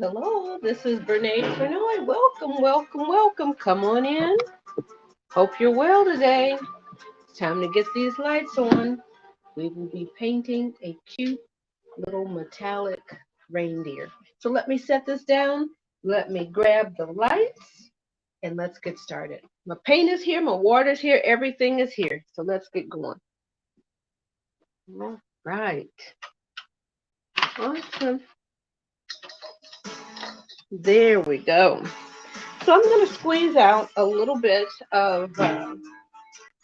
Hello, this is Bernae Fernnoy. Welcome, welcome, welcome. Come on in. Hope you're well today. It's time to get these lights on. We will be painting a cute little metallic reindeer. So let me set this down. Let me grab the lights and let's get started. My paint is here, my water's here, everything is here. So let's get going. All right. Awesome. There we go. So I'm going to squeeze out a little bit of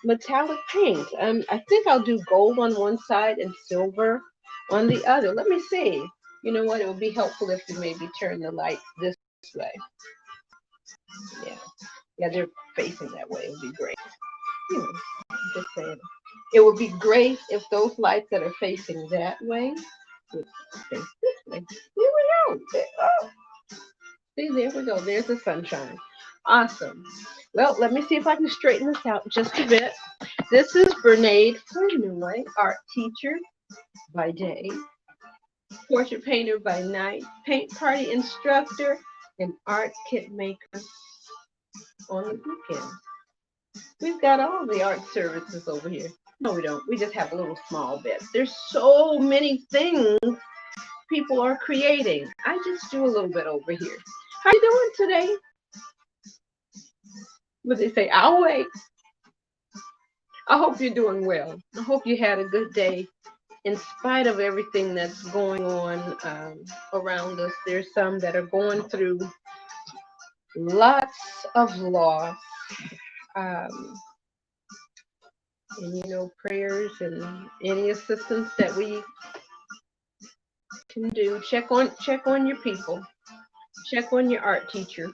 metallic paint. I think I'll do gold on one side and silver on the other. Let me see. You know what? It would be helpful if you maybe turn the light this way. Yeah. Yeah, they're facing that way. It would be great. You know, just saying. It would be great if those lights that are facing that way would face this way. Here we go. Oh, see, there we go. There's the sunshine. Awesome. Well, let me see if I can straighten this out just a bit. This is Bernae Fernnoy, art teacher by day, portrait painter by night, paint party instructor, and art kit maker on the weekend. We've got all the art services over here. No, we don't. We just have a little small bit. There's so many things people are creating. I just do a little bit over here. How you doing today? What they say? I'll wait. I hope you're doing well. I hope you had a good day. In spite of everything that's going on around us, there's some that are going through lots of loss. Um, and prayers and any assistance that we can do. Check on your people. Check on your art teacher.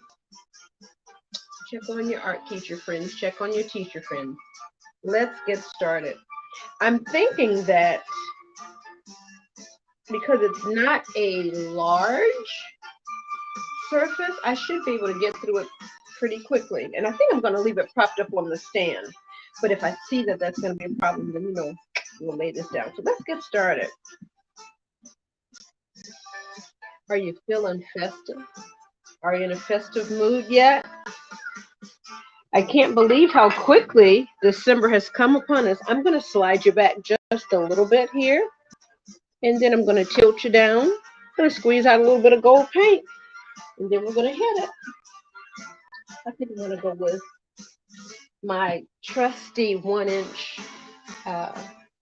Check on your art teacher friends. Check on your teacher friends. Let's get started. I'm thinking that because it's not a large surface, I should be able to get through it pretty quickly. And I think I'm going to leave it propped up on the stand. But if I see that that's going to be a problem, then we'll lay this down. So let's get started. Are you feeling festive? Are you in a festive mood yet? I can't believe how quickly December has come upon us. I'm going to slide you back just a little bit here. And then I'm going to tilt you down. I'm going to squeeze out a little bit of gold paint. And then we're going to hit it. I think I'm going to go with my trusty 1-inch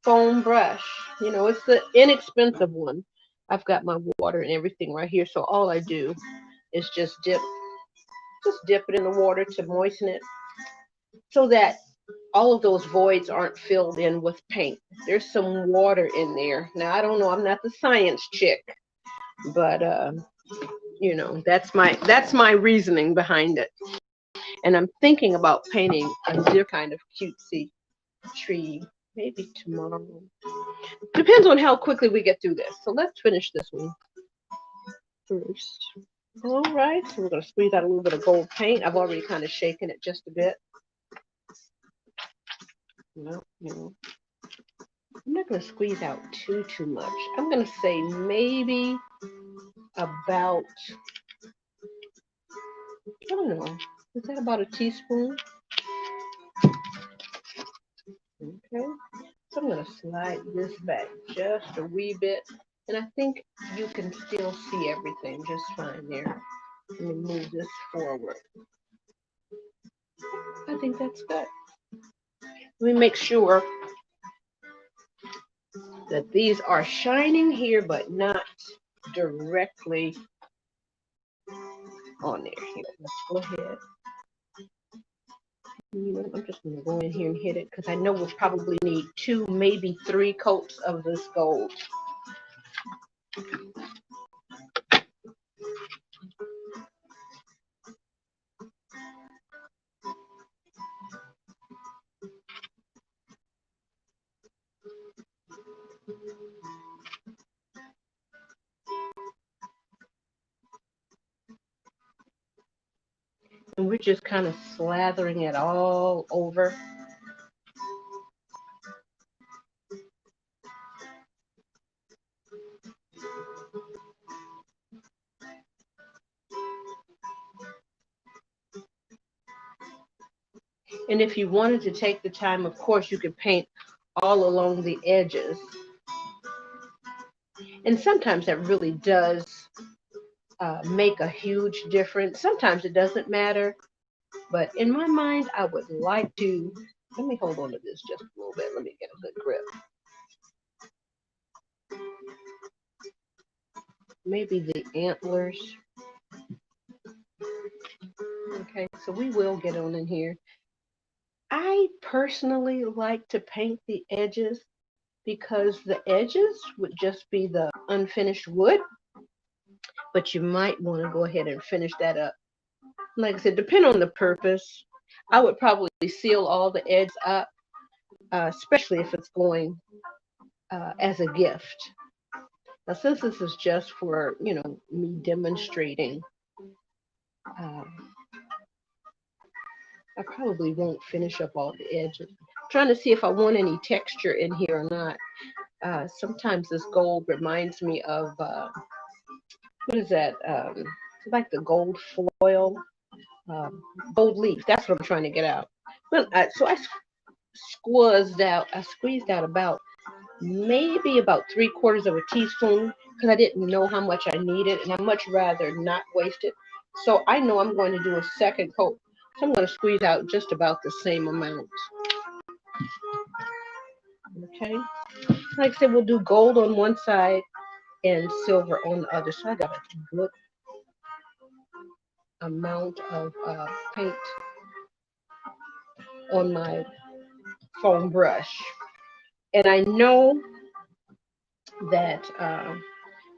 foam brush. It's the inexpensive one. I've got my water and everything right here. So all I do is just dip it in the water to moisten it so that all of those voids aren't filled in with paint. There's some water in there. Now, I don't know. I'm not the science chick, but that's my reasoning behind it. And I'm thinking about painting a different kind of cutesy tree maybe tomorrow. Depends on how quickly we get through this. So let's finish this one first. All right, so we're going to squeeze out a little bit of gold paint. I've already kind of shaken it just a bit. I'm not going to squeeze out too much. I'm going to say maybe about, I don't know, is that about a teaspoon? Okay, so I'm going to slide this back just a wee bit. And I think you can still see everything just fine there. Let me move this forward. I think that's good. Let me make sure that these are shining here, but not directly on there. Here, let's go ahead. I'm just going to go in here and hit it because I know we'll probably need 2, maybe 3 coats of this gold. And we're just kind of slathering it all over. And if you wanted to take the time, of course, you could paint all along the edges. And sometimes that really does make a huge difference. Sometimes it doesn't matter. But in my mind, I would like to, let me hold on to this just a little bit. Let me get a good grip. Maybe the antlers. Okay, so we will get on in here. I personally like to paint the edges because the edges would just be the unfinished wood, but you might want to go ahead and finish that up. Like I said, depending on the purpose, I would probably seal all the edges up, especially if it's going as a gift. Now, since this is just for, me demonstrating, uh, I probably won't finish up all the edges. I'm trying to see if I want any texture in here or not. Sometimes this gold reminds me of, what is that? Like the gold foil, um, gold leaf. That's what I'm trying to get out. But so I squeezed out about maybe about 3/4 of a teaspoon because I didn't know how much I needed, and I much rather not waste it. So I know I'm going to do a second coat. So I'm going to squeeze out just about the same amount. Okay. Like I said, we'll do gold on one side and silver on the other. So I got a good amount of paint on my foam brush. And I know that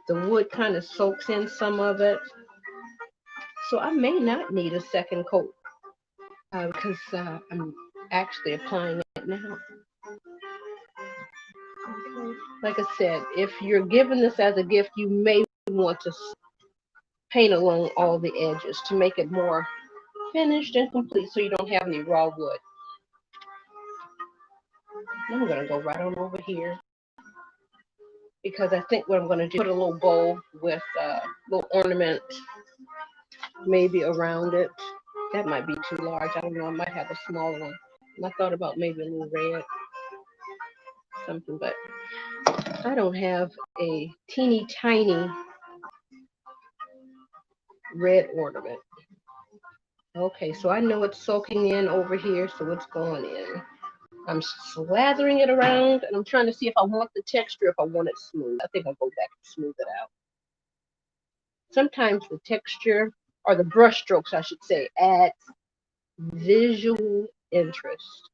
the wood kind of soaks in some of it. So I may not need a second coat because I'm actually applying it now. Okay. Like I said, if you're giving this as a gift, you may want to paint along all the edges to make it more finished and complete so you don't have any raw wood. I'm going to go right on over here because I think what I'm going to do, put a little bow with a little ornament maybe around it. That might be too large. I don't know. I might have a smaller one. And I thought about maybe a little red, something, but I don't have a teeny tiny red ornament. Okay, so I know it's soaking in over here, so it's going in. I'm slathering it around, and I'm trying to see if I want the texture, if I want it smooth. I think I'll go back and smooth it out. Sometimes the texture, or the brush strokes, I should say, adds visual interest.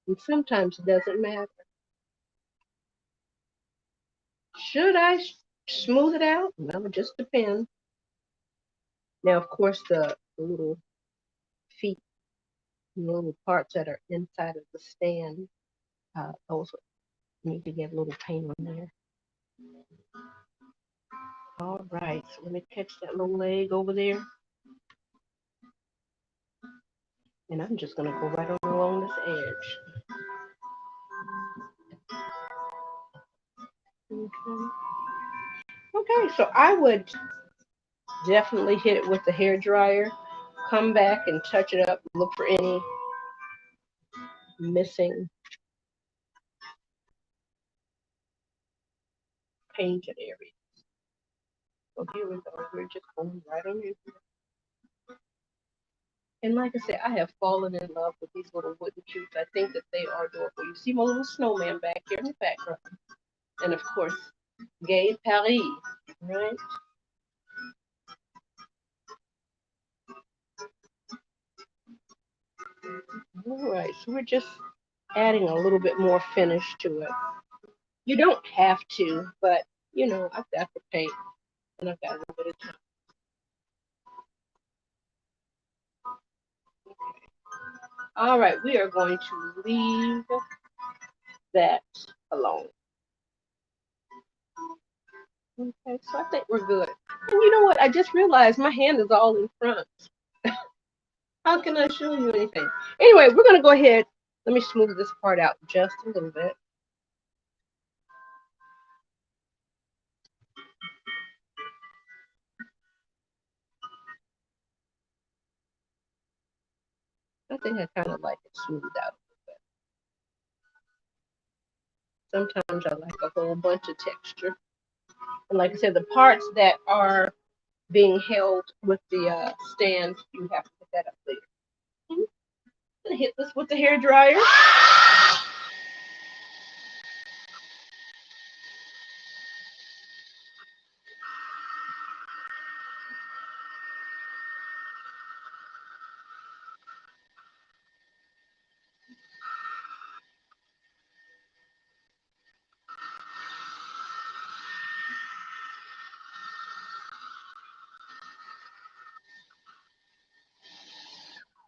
And sometimes it doesn't matter. Should I smooth it out? Well, it just depends. Now, of course, the little feet, the little parts that are inside of the stand, those need to get a little paint on there. All right, so let me catch that little leg over there. And I'm just going to go right on along this edge. Okay. Okay, so I would definitely hit it with the hair dryer, come back and touch it up, look for any missing painted areas. So here we go. We're just going right on in here. And like I said, I have fallen in love with these little wooden cubes. I think that they are adorable. You see my little snowman back here in the background. And of course, Gay Paris, right? All right, so we're just adding a little bit more finish to it. You don't have to, but I've got the paint and I've got a little bit of time. All right, we are going to leave that alone. Okay, so I think we're good. And you know what? I just realized my hand is all in front. How can I show you anything? Anyway, we're going to go ahead. Let me smooth this part out just a little bit. I think I kind of like it smoothed out. Sometimes I like a whole bunch of texture. And like I said, the parts that are being held with the stand, you have to put that up later. I'm gonna hit this with the hair dryer.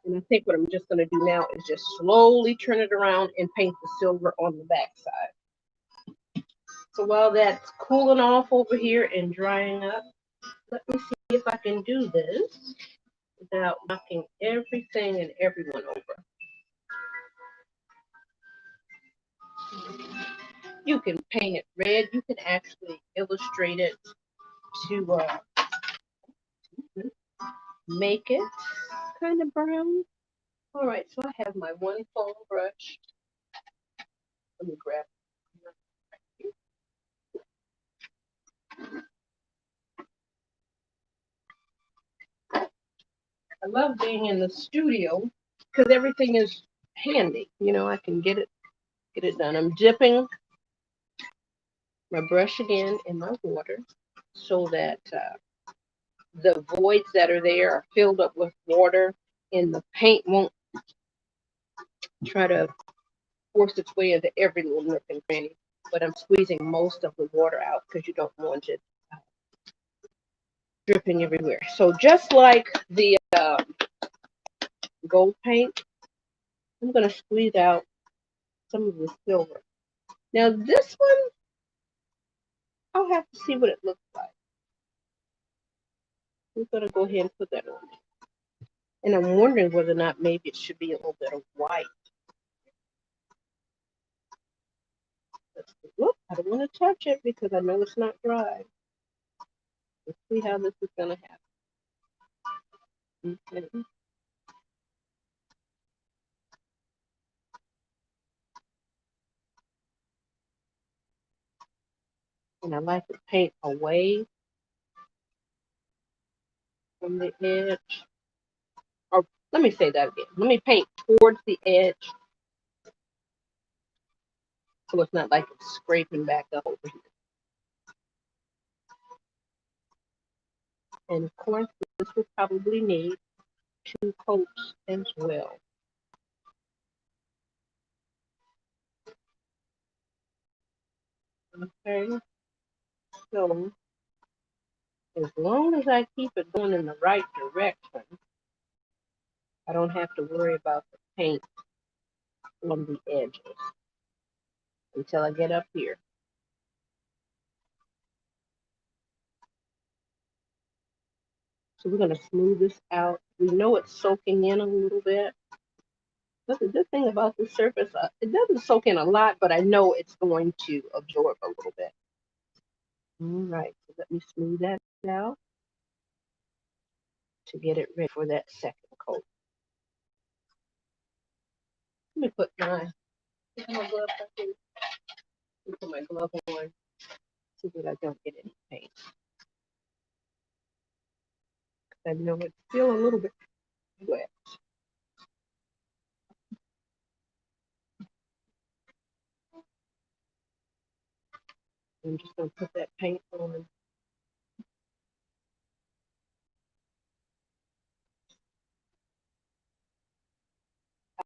And I think what I'm just gonna do now is just slowly turn it around and paint the silver on the back side. So while that's cooling off over here and drying up, let me see if I can do this without knocking everything and everyone over. You can paint it red. You can actually illustrate it to make it kind of brown. All right, so I have my one foam brush. Let me grab it. I love being in the studio because everything is handy. You know, I can get it done. I'm dipping my brush again in my water so that the voids that are there are filled up with water and the paint won't try to force its way into every little nook and cranny. But I'm squeezing most of the water out because you don't want it dripping everywhere. So just like the gold paint, I'm going to squeeze out some of the silver. Now this one, I'll have to see what it looks like. I'm going to go ahead and put that on. And I'm wondering whether or not maybe it should be a little bit of white. Look, I don't want to touch it because I know it's not dry. Let's see how this is going to happen. Okay. And I like to paint away from the edge. Or let me say that again. Let me paint towards the edge so it's not like it's scraping back up over here. And of course, this will probably need 2 coats as well. Okay, so as long as I keep it going in the right direction, I don't have to worry about the paint on the edges until I get up here. So we're going to smooth this out. We know it's soaking in a little bit. But the good thing about this surface, it doesn't soak in a lot, but I know it's going to absorb a little bit. All right, so let me smooth that out to get it ready for that second coat. Let me put my glove back in. Put my glove on so that I don't get any paint. I know it's still a little bit wet. I'm just going to put that paint on.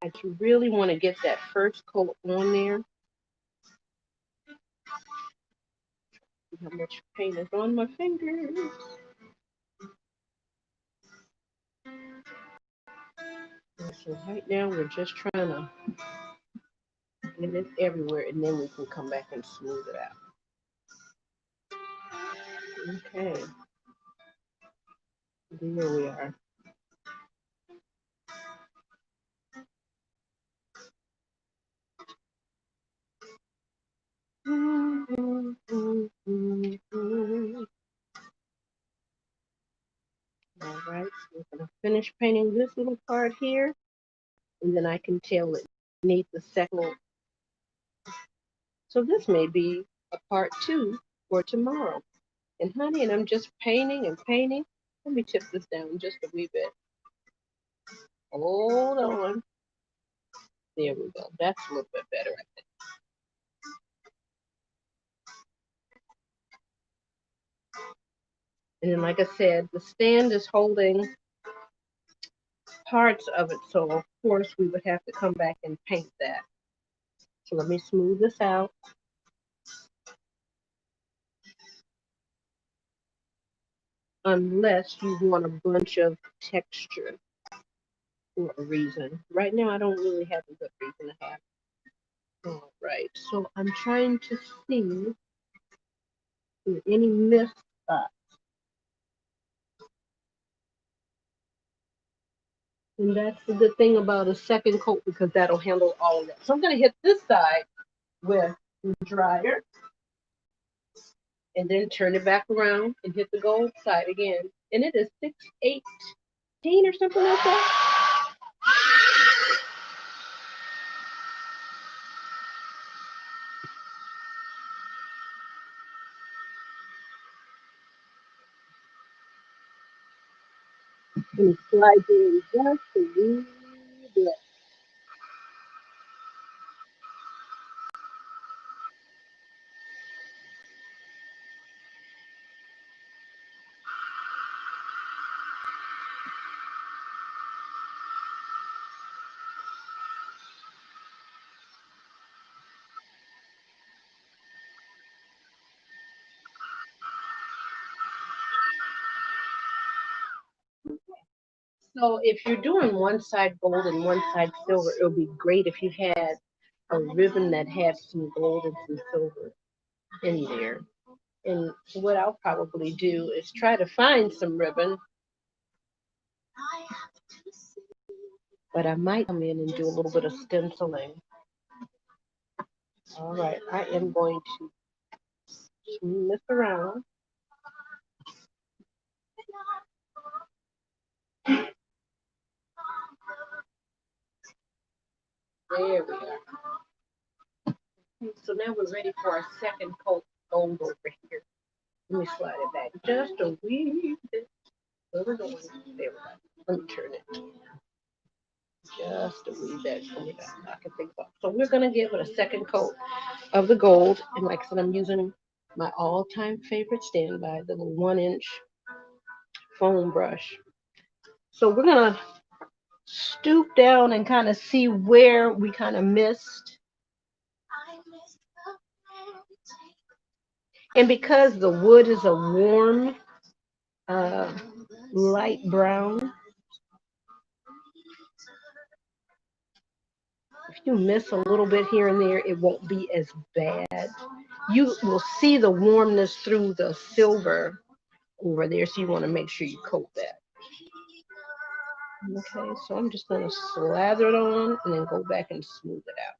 I really want to get that first coat on there. See how much paint is on my fingers. And so right now we're just trying to get it everywhere, and then we can come back and smooth it out. Okay. There we are. All right, so we're going to finish painting this little part here. and then I can tail it neath the second. So this may be a part 2 for tomorrow. And honey, and I'm just painting and painting. Let me tip this down just a wee bit. Hold on. There we go. That's a little bit better, I think. And then, like I said, the stand is holding parts of it, so of course we would have to come back and paint that. So let me smooth this out. Unless you want a bunch of texture for a reason. Right now, I don't really have a good reason to have. All right, so I'm trying to see if any missed spots. And that's the good thing about a second coat because that'll handle all of that. So I'm going to hit this side with the dryer and then turn it back around and hit the gold side again. And it is 6:18 or something like that. Let me slide it in just a wee bit. So if you're doing one side gold and one side silver, it would be great if you had a ribbon that had some gold and some silver in there. And what I'll probably do is try to find some ribbon, but I might come in and do a little bit of stenciling. All right, I am going to swing this around. There we are. So now we're ready for our second coat gold over here. Let me slide it back just a wee bit. Where we're going. There we go. Let me turn it just a wee bit. I can think about. So we're gonna give it a second coat of the gold, and like I said, I'm using my all-time favorite standby, the little 1-inch foam brush. So we're gonna stoop down and kind of see where we kind of missed. And because the wood is a warm, uh, light brown, if you miss a little bit here and there, it won't be as bad. You will see the warmness through the silver over there, so you want to make sure you coat that. Okay, so I'm just going to slather it on and then go back and smooth it out.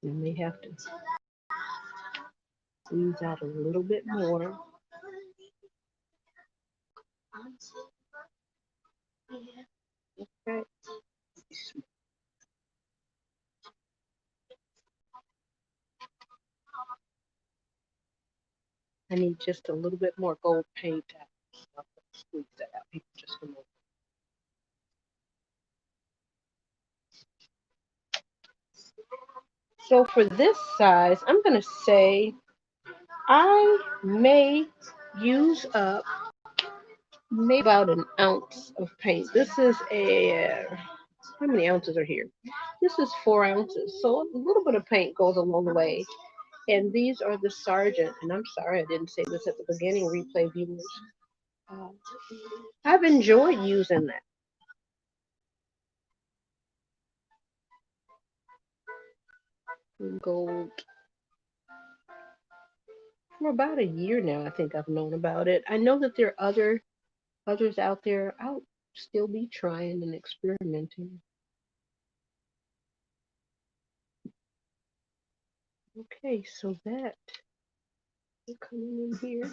You may have to squeeze out a little bit more. Okay. I need just a little bit more gold paint. I'll squeeze that out just a moment. So for this size, I'm going to say I may use up maybe about an ounce of paint. This is how many ounces are here? This is 4 ounces. So a little bit of paint goes a long way. And these are the Sargent. And I'm sorry I didn't say this at the beginning, replay viewers. I've enjoyed using that. Gold. For about a year now, I think I've known about it. I know that there are others out there. I'll still be trying and experimenting. Okay, so that coming in here.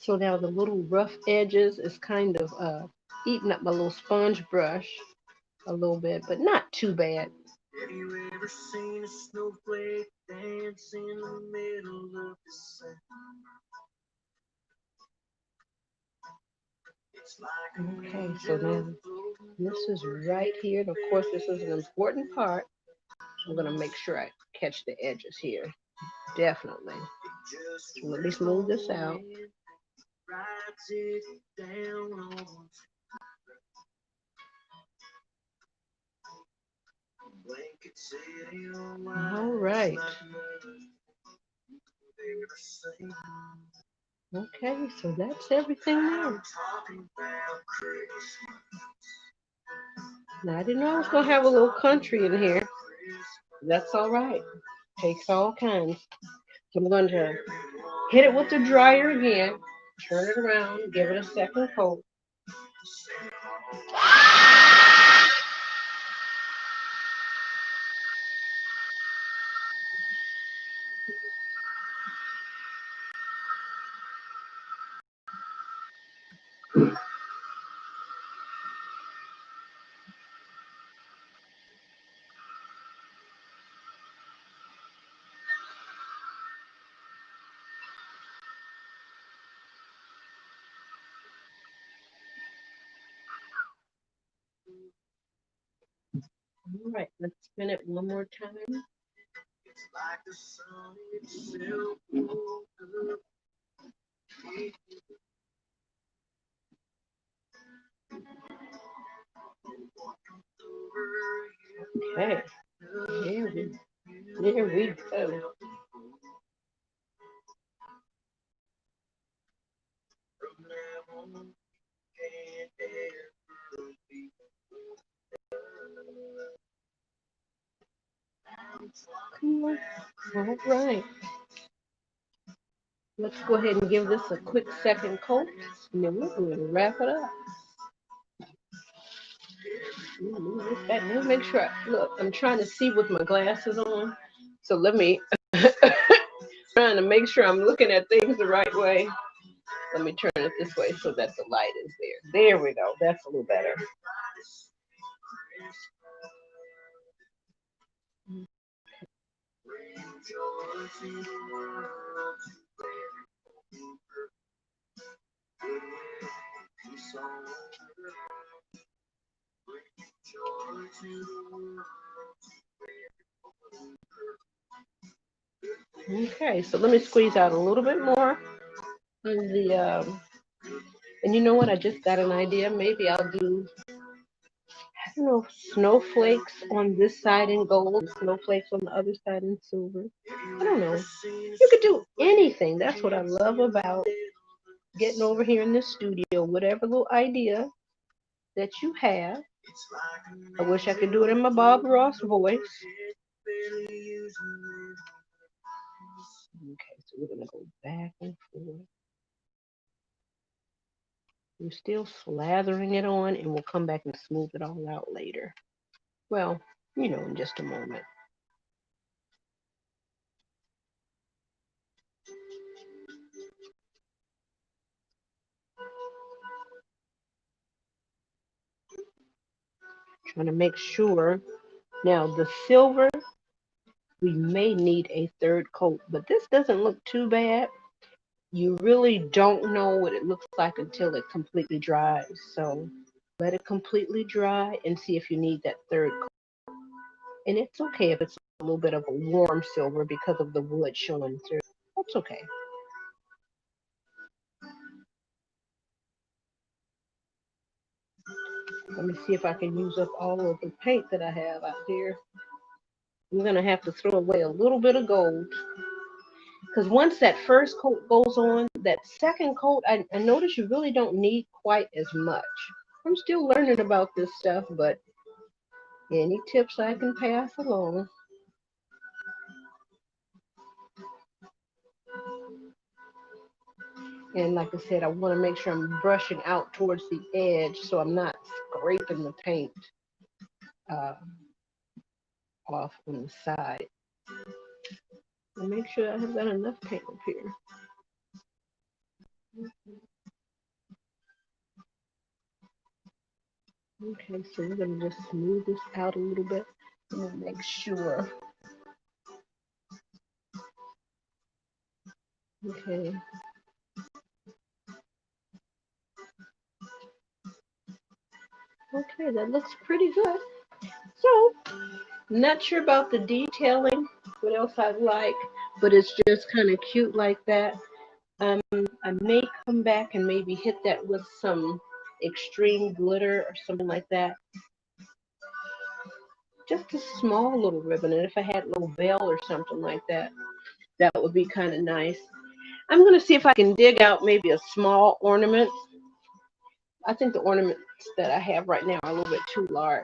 So now the little rough edges is kind of eating up my little sponge brush a little bit, but not too bad. Have you ever seen a snowflake dance in the middle of the sun? Okay, so now this is right here. And of course, this is an important part. I'm going to make sure I catch the edges here. Definitely. So let me smooth this out. All right. Okay, so that's everything there. Now, I didn't know I was going to have a little country in here. That's all right. Takes all kinds. So I'm going to hit it with the dryer again, turn it around, give it a second coat. All right, let's spin it one more time. Okay, there we go. Come on. All right. Let's go ahead and give this a quick second coat, and then we're going to wrap it up. Let me make sure. Look, I'm trying to see with my glasses on, so let me trying to make sure I'm looking at things the right way. Let me turn it this way so that the light is there. There we go. That's a little better. Okay, so let me squeeze out a little bit more on the, and you know what? I just got an idea. Maybe I'll do, I don't know, snowflakes on this side in gold and snowflakes on the other side in silver. I don't know. You could do anything. That's what I love about getting over here in the studio. Whatever little idea that you have. I wish I could do it in my Bob Ross voice. Okay, so we're going to go back and forth. We're still slathering it on, and we'll come back and smooth it all out later. Well, you know, in just a moment. Trying to make sure. Now, the silver, we may need a third coat, but this doesn't look too bad. You really don't know what it looks like until it completely dries. So let it completely dry and see if you need that third coat. And it's okay if it's a little bit of a warm silver because of the wood showing through. That's okay. Let me see if I can use up all of the paint that I have out here. I'm going to have to throw away a little bit of gold. Because once that first coat goes on, that second coat, I notice you really don't need quite as much. I'm still learning about this stuff, but any tips I can pass along. And like I said, I want to make sure I'm brushing out towards the edge so I'm not scraping the paint uh, off on the side. And make sure I have got enough paint up here. Okay, so we're going to just smooth this out a little bit and make sure. Okay. Okay, that looks pretty good. So, not sure about the detailing, what else I'd like, but it's just kind of cute like that. I may come back and maybe hit that with some extreme glitter or something like that. Just a small little ribbon, and if I had a little veil or something like that, that would be kind of nice. I'm going to see if I can dig out maybe a small ornament. I think the ornaments that I have right now are a little bit too large.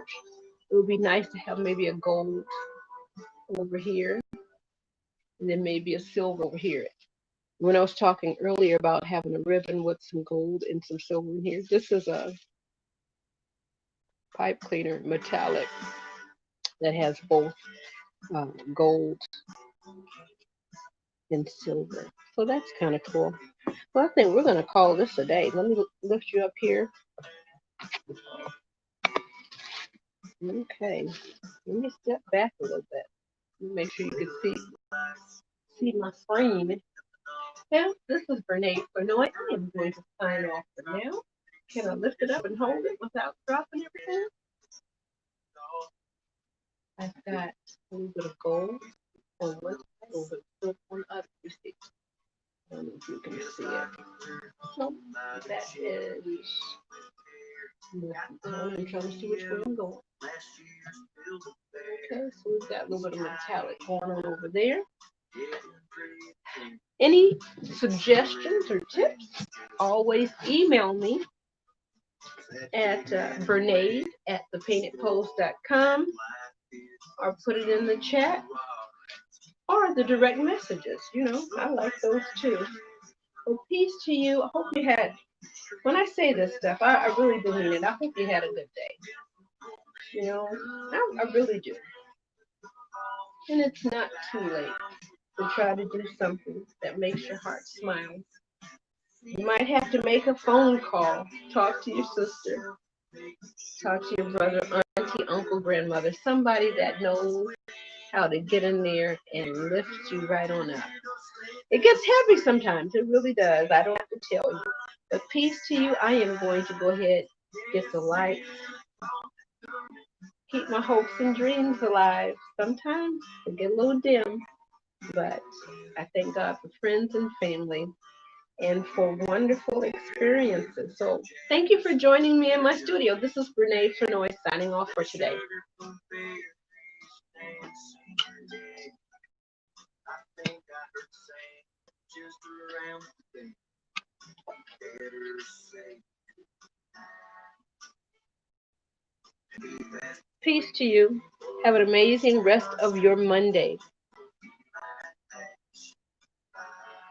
It would be nice to have maybe a gold over here, and then maybe a silver over here. When I was talking earlier about having a ribbon with some gold and some silver in here, this is a pipe cleaner metallic that has both gold and silver. So that's kind of cool. Well, I think we're going to call this a day. Let me lift you up here. Okay. Let me step back a little bit. Make sure you can see my screen. Now, this is Renee Benoit. I am going to sign off for now. Can I lift it up and hold it without dropping everything? I've got a little bit of gold on one side, a little bit of silver on the other. You see. I don't know if you can see it. So that is. I'm trying to see which way I'm going. Okay, so we've got a little bit of metallic going on over there. Any suggestions or tips? Always email me at Bernade at thepaintedpost.com or put it in the chat or the direct messages. You know, I like those too. Well, peace to you. I hope you had, when I say this stuff, I really do mean it. I hope you had a good day. You know, I really do. And it's not too late to try to do something that makes your heart smile. You might have to make a phone call, talk to your sister, talk to your brother, auntie, uncle, grandmother, somebody that knows how to get in there and lift you right on up. It gets heavy sometimes. It really does. I don't have to tell you. But peace to you. I am going to go ahead, get the lights, keep my hopes and dreams alive. Sometimes they get a little dim, but I thank God for friends and family and for wonderful experiences. So thank you for joining me in my studio. This is Renee Fenoy signing off for today. Peace to you. Have an amazing rest of your Monday.